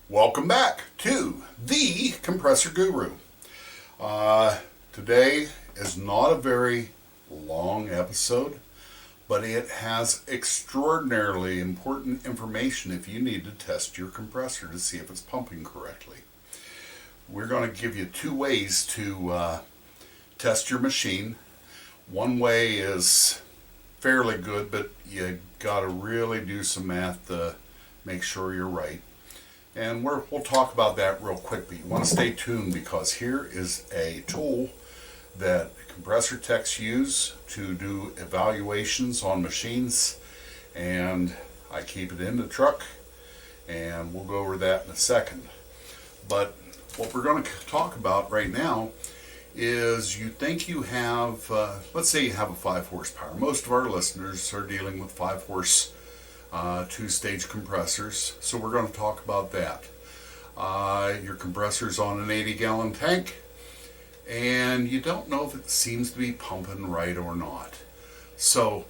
Welcome back to the Compressor Guru. Today is not a very long episode, but it has extraordinarily important information if you need to test your compressor to see if it's pumping correctly. We're going to give you two ways to test your machine. One way is fairly good, but you got to really do some math to make sure you're right. And we'll talk about that real quick, but you want to stay tuned because here is a tool that compressor techs use to do evaluations on machines, and I keep it in the truck, and we'll go over that in a second. But what we're going to talk about right now is you think you have, let's say you have a 5 horsepower. Most of our listeners are dealing with 5 horse two-stage compressors, so we're going to talk about that. Your compressor's on an 80-gallon tank, and you don't know if it seems to be pumping right or not. So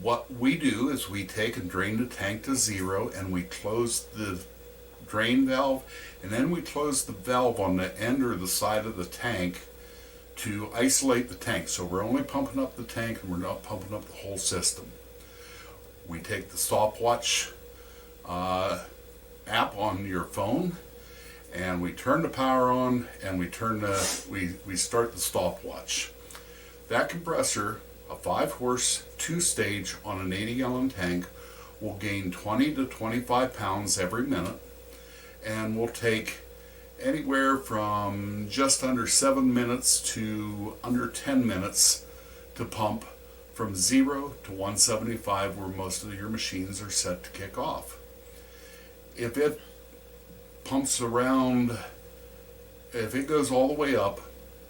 what we do is we take and drain the tank to zero, and we close the drain valve, and then we close the valve on the end or the side of the tank to isolate the tank. So we're only pumping up the tank, and we're not pumping up the whole system. We take the stopwatch app on your phone, and we turn the power on, and we start the stopwatch. That compressor, a 5 horse 2-stage on an 80-gallon tank, will gain 20 to 25 pounds every minute, and will take anywhere from just under 7 minutes to under 10 minutes to pump from 0 to 175, where most of your machines are set to kick off. If it pumps around, if it goes all the way up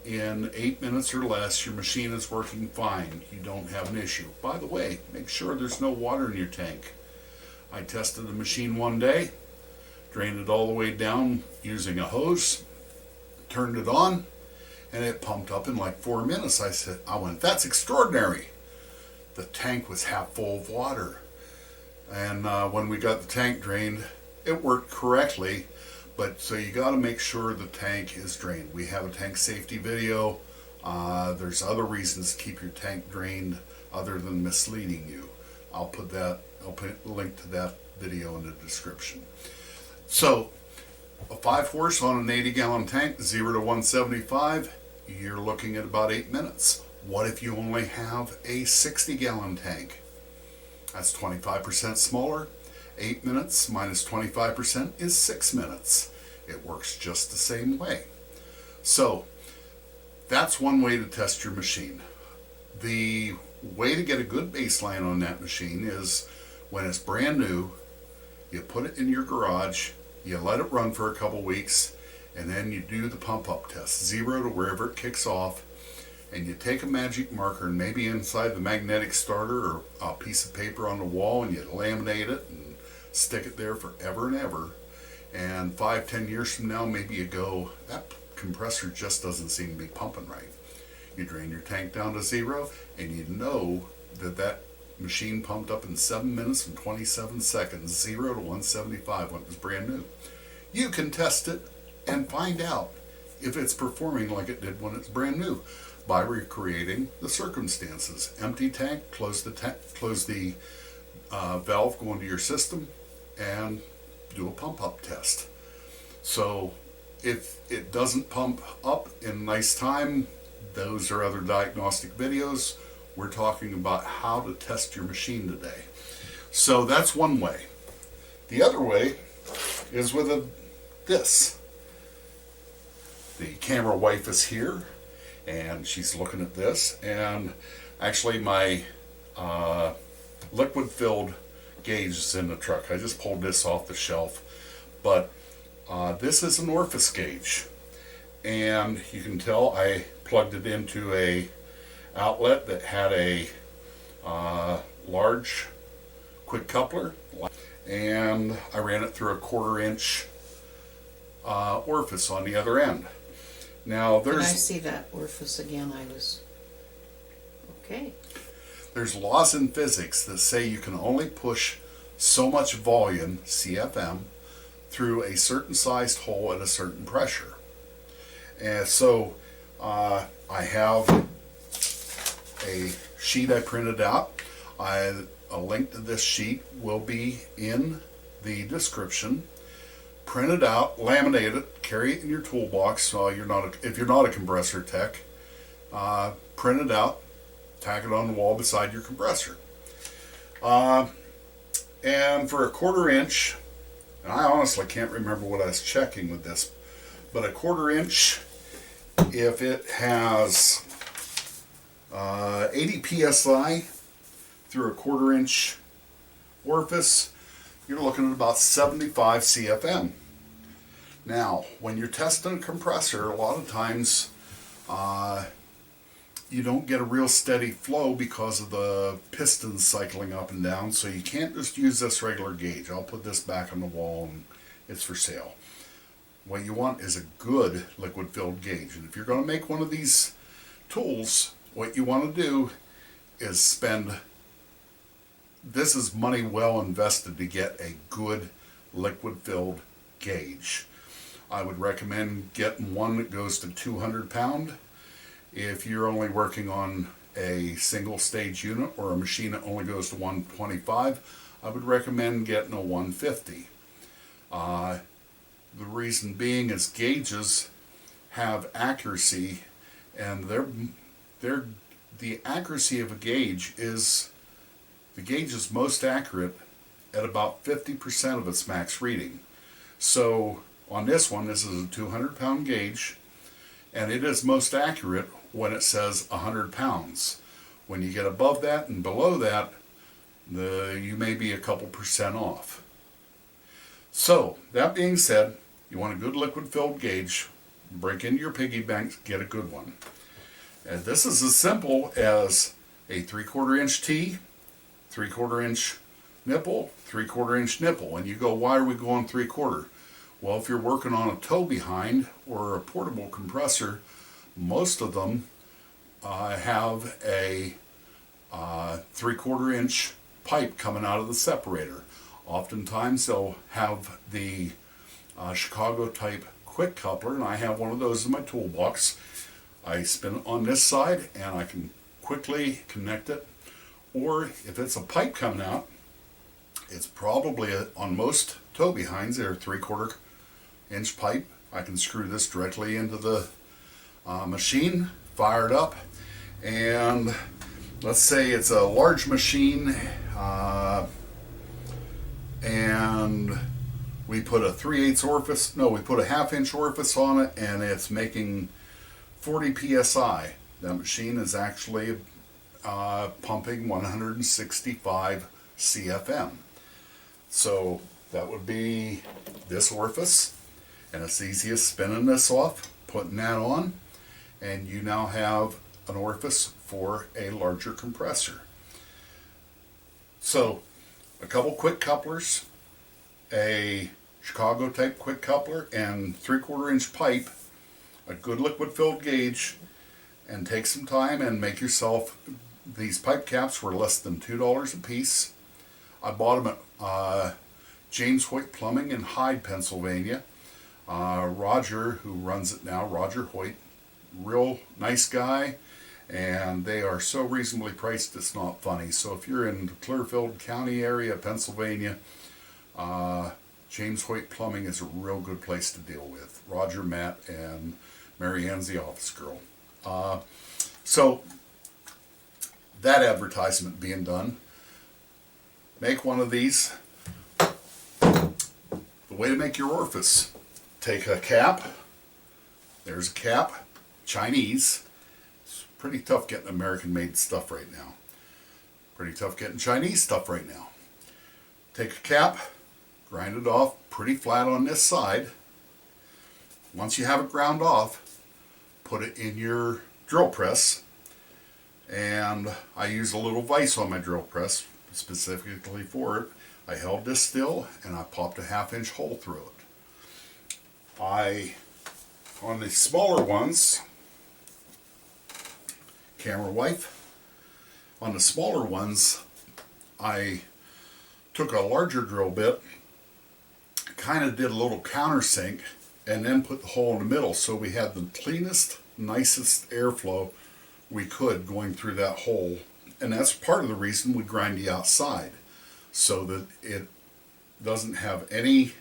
in 8 minutes or less, your machine is working fine. You don't have an issue. By the way, make sure there's no water in your tank. I tested the machine one day, drained it all the way down using a hose, turned it on, and it pumped up in like 4 minutes. I went, that's extraordinary. The tank was half full of water, and when we got the tank drained, it worked correctly. But so you got to make sure the tank is drained. We have a tank safety video. There's other reasons to keep your tank drained other than misleading you. I'll put a link to that video in the description. So a 5 horse on an 80-gallon tank, 0 to 175, you're looking at about 8 minutes. What if you only have a 60-gallon tank? That's 25% smaller. 8 minutes minus 25% is 6 minutes. It works just the same way. So that's one way to test your machine. The way to get a good baseline on that machine is when it's brand new, you put it in your garage, you let it run for a couple weeks, and then you do the pump up test, 0 to wherever it kicks off. And you take a magic marker, and maybe inside the magnetic starter or a piece of paper on the wall, and you laminate it and stick it there forever and ever. And 5-10 years from now, maybe you go, that compressor just doesn't seem to be pumping right. You drain your tank down to 0, and you know that machine pumped up in 7 minutes and 27 seconds, 0 to 175 when it was brand new. You can test it and find out if it's performing like it did when it's brand new by recreating the circumstances. Empty tank, close the valve going to your system, and do a pump up test. So if it doesn't pump up in nice time, those are other diagnostic videos. We're talking about how to test your machine today. So that's one way. The other way is with this. The camera wife is here, and she's looking at this, and actually my liquid filled gauge is in the truck. I just pulled this off the shelf, but this is an Orifice gauge, and you can tell I plugged it into a outlet that had a large quick coupler, and I ran it through a 1/4 inch orifice on the other end. Now Can I see that orifice again? Okay. There's laws in physics that say you can only push so much volume, CFM, through a certain sized hole at a certain pressure. And so I have a sheet I printed out. A link to this sheet will be in the description. Print it out, laminate it, carry it in your toolbox. So if you're not a compressor tech, print it out, tack it on the wall beside your compressor. And for a 1/4 inch, and I honestly can't remember what I was checking with this, but a 1/4 inch, if it has 80 psi through a 1/4 inch orifice, you're looking at about 75 CFM. Now, when you're testing a compressor, a lot of times you don't get a real steady flow because of the pistons cycling up and down, so you can't just use this regular gauge. I'll put this back on the wall and it's for sale. What you want is a good liquid-filled gauge, and if you're going to make one of these tools, what you want to do is this is money well invested to get a good liquid-filled gauge. I would recommend getting one that goes to 200 pound. If you're only working on a single stage unit or a machine that only goes to 125, I would recommend getting a 150. The reason being is gauges have accuracy, and the accuracy of a gauge is, the gauge is most accurate at about 50% of its max reading. So on this one, this is a 200 pound gauge, and it is most accurate when it says 100 pounds. When you get above that and below that, you may be a couple percent off. So, that being said, you want a good liquid-filled gauge, break into your piggy bank, get a good one. And this is as simple as a 3/4 inch T, 3/4 inch nipple, 3/4 inch nipple. And you go, why are we going 3/4? Well, if you're working on a tow behind or a portable compressor, most of them have a 3/4 inch pipe coming out of the separator. Oftentimes they'll have the Chicago type quick coupler, and I have one of those in my toolbox. I spin it on this side and I can quickly connect it. Or if it's a pipe coming out, it's probably on most tow behinds, they're 3/4 inch pipe. I can screw this directly into the machine, fire it up, and let's say it's a large machine, and we put a 3/8 orifice, no, we put a 1/2 inch orifice on it, and it's making 40 psi. That machine is actually pumping 165 CFM. So that would be this orifice, and it's easy as spinning this off, putting that on, and you now have an orifice for a larger compressor. So a couple quick couplers, a Chicago type quick coupler, and 3/4 inch pipe, a good liquid filled gauge, and take some time and make yourself, these pipe caps were less than $2 a piece. I bought them at James Hoyt Plumbing in Hyde, Pennsylvania. Roger, who runs it now, Roger Hoyt, real nice guy, and they are so reasonably priced it's not funny. So if you're in the Clearfield County area, Pennsylvania, James Hoyt Plumbing is a real good place to deal with. Roger, Matt, and Mary Ann's the office girl. So that advertisement being done, make one of these. The way to make your orifice: take a cap. There's a cap, Chinese. It's pretty tough getting American-made stuff right now. Pretty tough getting Chinese stuff right now. Take a cap, grind it off pretty flat on this side. Once you have it ground off, put it in your drill press, and I use a little vise on my drill press specifically for it. I held this still and I popped a 1/2 inch hole through it. On the smaller ones, camera wife, on the smaller ones, I took a larger drill bit, kind of did a little countersink and then put the hole in the middle, so we had the cleanest, nicest airflow we could going through that hole. And that's part of the reason we grind the outside, so that it doesn't have any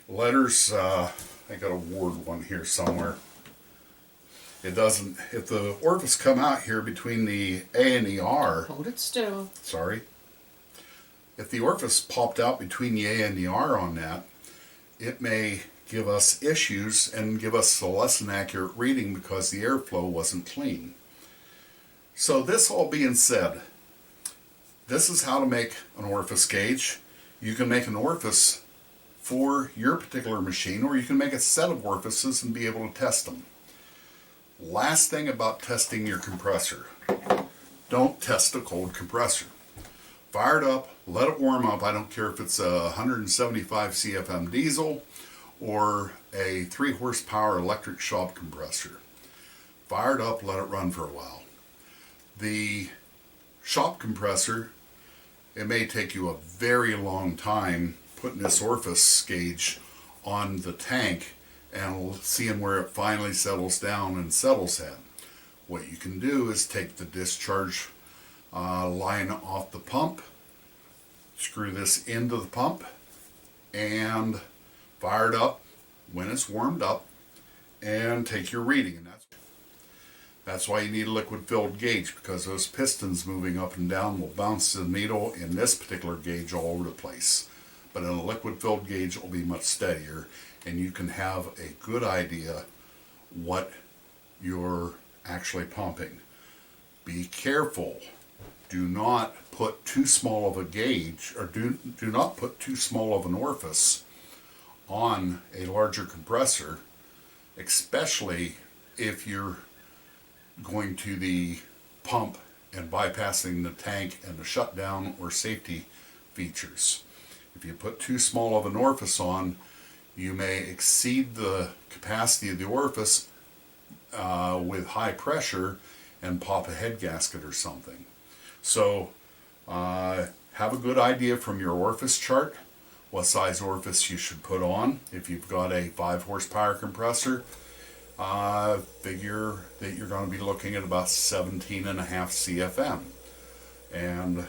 letters. I got a word one here somewhere. It doesn't, if the orifice come out here between the A and the R. Hold it still. Sorry. If the orifice popped out between the A and the R on that, it may give us issues and give us a less than accurate reading because the airflow wasn't clean. So this all being said, this is how to make an orifice gauge. You can make an orifice for your particular machine, or you can make a set of orifices and be able to test them. Last thing about testing your compressor, don't test a cold compressor. Fire it up, let it warm up. I don't care if it's a 175 CFM diesel or a 3 horsepower electric shop compressor. Fire it up, let it run for a while. The shop compressor, it may take you a very long time putting this orifice gauge on the tank and seeing where it finally settles down and settles at. What you can do is take the discharge line off the pump, screw this into the pump, and fire it up when it's warmed up, and take your reading. And that's why you need a liquid filled gauge, because those pistons moving up and down will bounce the needle in this particular gauge all over the place. But in a liquid filled gauge, it will be much steadier, and you can have a good idea what you're actually pumping. Be careful. Do not put too small of a gauge, or do not put too small of an orifice on a larger compressor, especially if you're going to the pump and bypassing the tank and the shutdown or safety features. If you put too small of an orifice on, you may exceed the capacity of the orifice with high pressure and pop a head gasket or something. So have a good idea from your orifice chart what size orifice you should put on. If you've got a 5 horsepower compressor, figure that you're going to be looking at about 17.5 CFM, and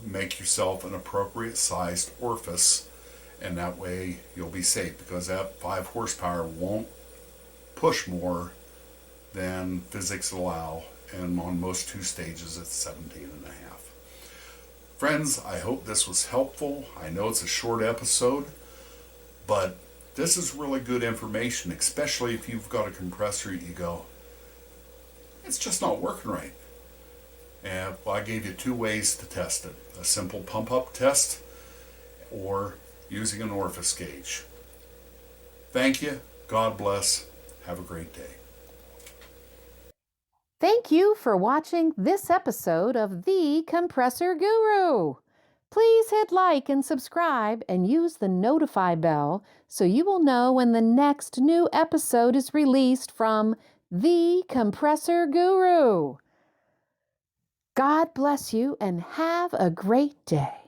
make yourself an appropriate sized orifice, and that way you'll be safe, because that 5 horsepower won't push more than physics allow, and on most 2 stages it's 17.5. Friends, I hope this was helpful. I know it's a short episode, but this is really good information, especially if you've got a compressor you go, it's just not working right. And I gave you 2 ways to test it: a simple pump up test or using an orifice gauge. Thank you. God bless. Have a great day. Thank you for watching this episode of The Compressor Guru. Please hit like and subscribe and use the notify bell so you will know when the next new episode is released from The Compressor Guru. God bless you and have a great day.